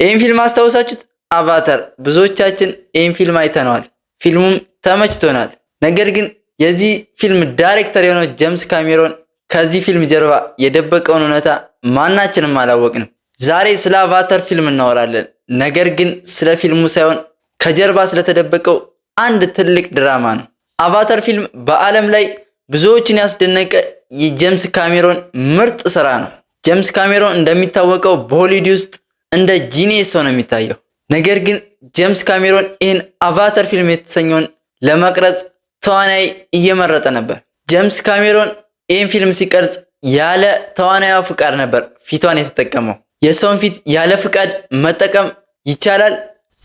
ይህን ፊልም አስታውሳችሁት? አቫታር ብዙዎቻችን ይህን ፊልም አይተነዋል። ፊልሙም ተመችቶናል። ነገር ግን የዚህ ፊልም ዳይሬክተር የሆነው ጄምስ ካሜሮን ከዚህ ፊልም ጀርባ የደበቀውን እውነታ ማናችንም አላወቅንም። ዛሬ ስለ አቫታር ፊልም እናወራለን። ነገር ግን ስለ ፊልሙ ሳይሆን ከጀርባ ስለተደበቀው አንድ ትልቅ ድራማ ነው። አቫታር ፊልም በዓለም ላይ ብዙዎችን ያስደነቀ የጄምስ ካሜሮን ምርጥ ስራ ነው። ጄምስ ካሜሮን እንደሚታወቀው በሆሊውድ ውስጥ እንደ ጂኒየስ ሰው ነው የሚታየው። ነገር ግን ጄምስ ካሜሮን ይህን አቫታር ፊልም የተሰኘውን ለመቅረጽ ተዋናይ እየመረጠ ነበር። ጄምስ ካሜሮን ይህን ፊልም ሲቀርጽ ያለ ተዋናዩ ፍቃድ ነበር ፊቷን የተጠቀመው። የሰውን ፊት ያለ ፍቃድ መጠቀም ይቻላል?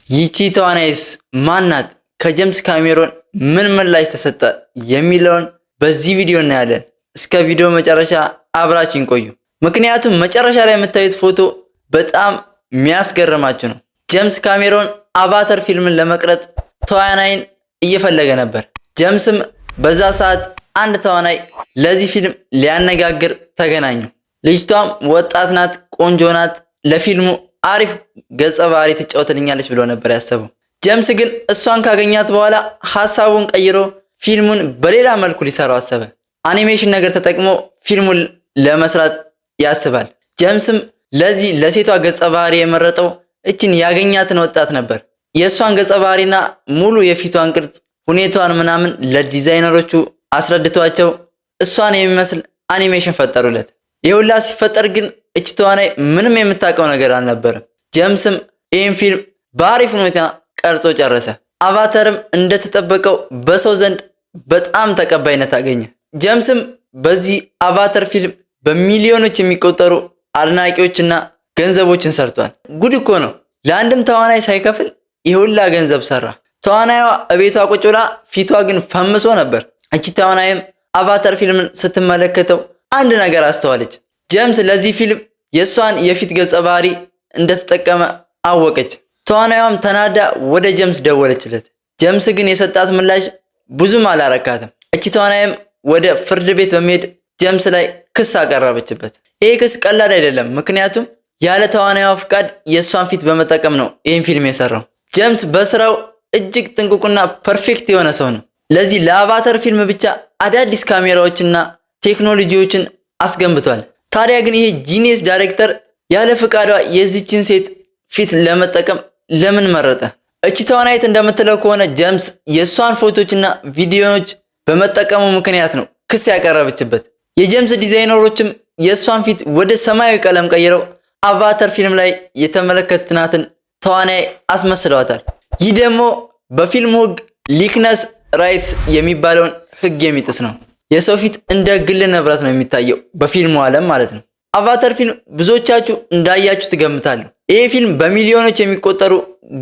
ይቺ ተዋናይስ ማናት? ከጄምስ ካሜሮን ምን ምላሽ ተሰጠ የሚለውን በዚህ ቪዲዮ እናያለን። እስከ ቪዲዮ መጨረሻ አብራችን ቆዩ። ምክንያቱም መጨረሻ ላይ የምታዩት ፎቶ በጣም የሚያስገርማችሁ ነው። ጄምስ ካሜሮን አቫታር ፊልምን ለመቅረጽ ተዋናይን እየፈለገ ነበር። ጄምስም በዛ ሰዓት አንድ ተዋናይ ለዚህ ፊልም ሊያነጋግር ተገናኙ። ልጅቷም ወጣት ናት፣ ቆንጆ ናት፣ ለፊልሙ አሪፍ ገጸ ባህሪ ትጫወትልኛለች ብሎ ነበር ያሰበው። ጄምስ ግን እሷን ካገኛት በኋላ ሐሳቡን ቀይሮ ፊልሙን በሌላ መልኩ ሊሰራው አሰበ። አኒሜሽን ነገር ተጠቅሞ ፊልሙን ለመስራት ያስባል። ጄምስም ለዚህ ለሴቷ ገጸ ባህሪ የመረጠው እችን ያገኛትን ወጣት ነበር። የእሷን ገጸ ባህሪና ሙሉ የፊቷን ቅርጽ ሁኔታዋን ምናምን ለዲዛይነሮቹ አስረድቷቸው እሷን የሚመስል አኒሜሽን ፈጠሩለት። ይሁላ ሲፈጠር ግን እች ተዋናይ ምንም የምታውቀው ነገር አልነበረም። ጄምስም ይህን ፊልም በአሪፍ ሁኔታ ቀርጾ ጨረሰ። አቫታርም እንደተጠበቀው በሰው ዘንድ በጣም ተቀባይነት አገኘ። ጄምስም በዚህ አቫታር ፊልም በሚሊዮኖች የሚቆጠሩ አድናቂዎችና ገንዘቦችን ሰርቷል። ጉድ እኮ ነው። ለአንድም ተዋናይ ሳይከፍል ይሁላ ገንዘብ ሰራ። ተዋናይዋ እቤቷ ቁጭ ብላ ፊቷ ግን ፈምሶ ነበር። እቺ ተዋናይም አቫታር ፊልምን ስትመለከተው አንድ ነገር አስተዋለች። ጄምስ ለዚህ ፊልም የሷን የፊት ገጸ ባህሪ እንደተጠቀመ አወቀች። ተዋናይዋም ተናዳ ወደ ጄምስ ደወለችለት። ጄምስ ግን የሰጣት ምላሽ ብዙም አላረካትም። እቺ ተዋናይም ወደ ፍርድ ቤት በመሄድ ጄምስ ላይ ክስ አቀረበችበት። ይሄ ክስ ቀላል አይደለም፣ ምክንያቱም ያለ ተዋናይዋ ፍቃድ የሷን ፊት በመጠቀም ነው ይህን ፊልም የሰራው። ጄምስ በስራው እጅግ ጥንቁቅና ፐርፌክት የሆነ ሰው ነው። ለዚህ ለአቫታር ፊልም ብቻ አዳዲስ ካሜራዎችና ቴክኖሎጂዎችን አስገንብቷል። ታዲያ ግን ይሄ ጂኒየስ ዳይሬክተር ያለ ፍቃዷ የዚችን ሴት ፊት ለመጠቀም ለምን መረጠ? እቺ ተዋናይት እንደምትለው ከሆነ ጄምስ የሷን ፎቶችና ቪዲዮዎች በመጠቀሙ ምክንያት ነው ክስ ያቀረበችበት። የጄምስ ዲዛይነሮችም የሷን ፊት ወደ ሰማያዊ ቀለም ቀይረው አቫታር ፊልም ላይ የተመለከትናትን ተዋናይ አስመስለዋታል። ይህ ደግሞ በፊልሙ ሕግ ሊክነስ ራይትስ የሚባለውን ሕግ የሚጥስ ነው። የሰው ፊት እንደ ግል ንብረት ነው የሚታየው በፊልሙ ዓለም ማለት ነው። አቫታር ፊልም ብዙዎቻችሁ እንዳያችሁ ትገምታለሁ። ይሄ ፊልም በሚሊዮኖች የሚቆጠሩ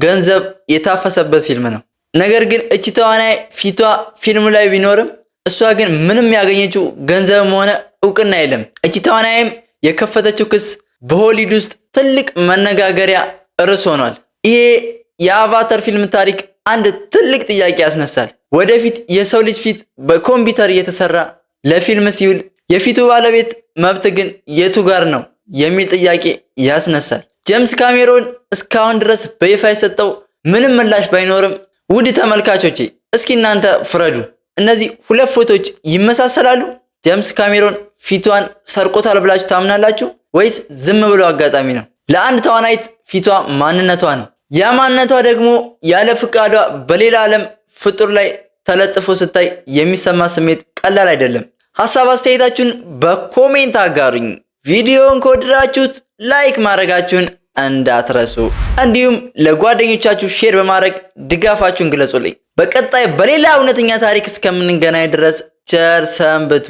ገንዘብ የታፈሰበት ፊልም ነው። ነገር ግን እቺ ተዋናይ ፊቷ ፊልሙ ላይ ቢኖርም እሷ ግን ምንም ያገኘችው ገንዘብም ሆነ እውቅና የለም። እቺ ተዋናይም የከፈተችው ክስ በሆሊውድ ውስጥ ትልቅ መነጋገሪያ ርዕስ ሆኗል። ይሄ የአቫታር ፊልም ታሪክ አንድ ትልቅ ጥያቄ ያስነሳል። ወደፊት የሰው ልጅ ፊት በኮምፒውተር እየተሰራ ለፊልም ሲውል የፊቱ ባለቤት መብት ግን የቱ ጋር ነው የሚል ጥያቄ ያስነሳል። ጄምስ ካሜሮን እስካሁን ድረስ በይፋ የሰጠው ምንም ምላሽ ባይኖርም ውድ ተመልካቾቼ እስኪ እናንተ ፍረዱ። እነዚህ ሁለት ፎቶዎች ይመሳሰላሉ? ጄምስ ካሜሮን ፊቷን ሰርቆታል ብላችሁ ታምናላችሁ ወይስ ዝም ብሎ አጋጣሚ ነው? ለአንድ ተዋናይት ፊቷ ማንነቷ ነው። ያ ማንነቷ ደግሞ ያለ ፍቃዷ በሌላ ዓለም ፍጡር ላይ ተለጥፎ ስታይ የሚሰማ ስሜት ቀላል አይደለም። ሐሳብ አስተያየታችሁን በኮሜንት አጋሩኝ። ቪዲዮውን ከወደዳችሁት ላይክ ማድረጋችሁን እንዳትረሱ፣ እንዲሁም ለጓደኞቻችሁ ሼር በማድረግ ድጋፋችሁን ግለጹልኝ። በቀጣይ በሌላ እውነተኛ ታሪክ እስከምንገናኝ ድረስ ቸር ሰንብቱ።